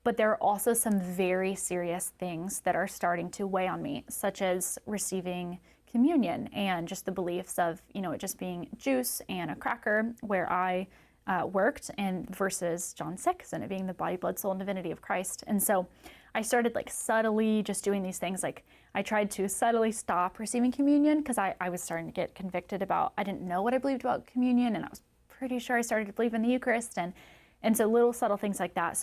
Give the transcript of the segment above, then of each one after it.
But there are also some very serious things that are starting to weigh on me, such as receiving communion and just the beliefs of, it just being juice and a cracker where I worked, and versus John 6 and it being the body, blood, soul, and divinity of Christ. And so I started subtly just doing these things. I tried to subtly stop receiving communion because I was starting to get convicted about, I didn't know what I believed about communion, and I was pretty sure I started to believe in the Eucharist, and so little subtle things like that.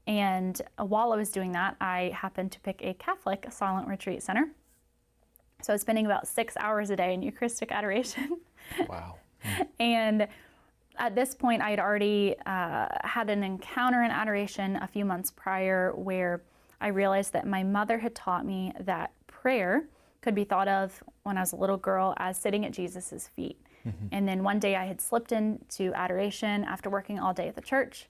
And while I was doing that, I happened to pick a Catholic silent retreat center. So I was spending about 6 hours a day in Eucharistic Adoration. Wow. And at this point, I had already had an encounter in adoration a few months prior where I realized that my mother had taught me that prayer could be thought of when I was a little girl as sitting at Jesus's feet. Mm-hmm. And then one day I had slipped into adoration after working all day at the church,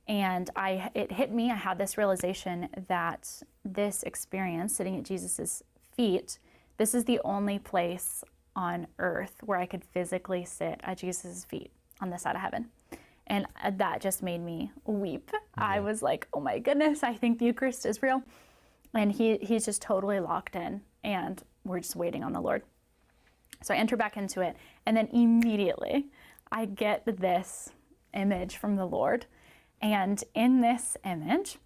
and it hit me. I had this realization that this experience, sitting at Jesus's feet, this is the only place on earth where I could physically sit at Jesus's feet on this side of heaven. And that just made me weep. Yeah. I was like, oh my goodness, I think the Eucharist is real. And he's just totally locked in, and we're just waiting on the Lord. So I enter back into it, and then immediately I get this image from the Lord. And in this image,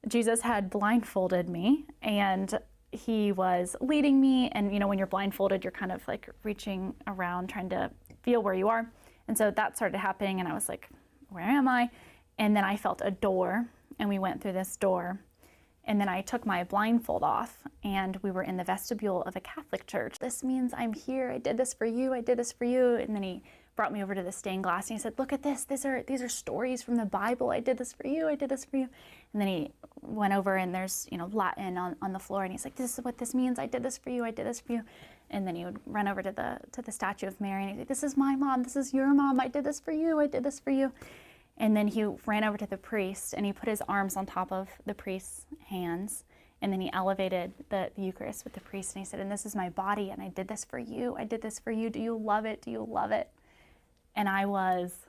Jesus had blindfolded me, and he was leading me. And when you're blindfolded, you're kind of reaching around, trying to feel where you are. And so that started happening, and I was like, where am I? And then I felt a door, and we went through this door. And then I took my blindfold off, and we were in the vestibule of a Catholic church. This means I'm here. I did this for you. I did this for you. And then he brought me over to the stained glass, and he said, look at this. These are stories from the Bible. I did this for you. I did this for you. And then he went over, and there's, Latin on the floor, and he's like, this is what this means. I did this for you. I did this for you. And then he would run over to the statue of Mary, and he'd say, this is my mom. This is your mom. I did this for you. I did this for you. And then he ran over to the priest, and he put his arms on top of the priest's hands, and then he elevated the Eucharist with the priest, and he said, and this is my body, and I did this for you. I did this for you. Do you love it? Do you love it? And I was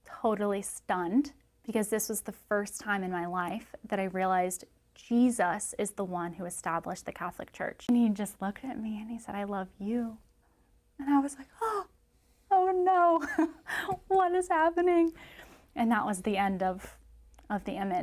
totally stunned, because this was the first time in my life that I realized Jesus is the one who established the Catholic Church. And he just looked at me, and he said, I love you. And I was like, oh no, what is happening? And that was the end of the image.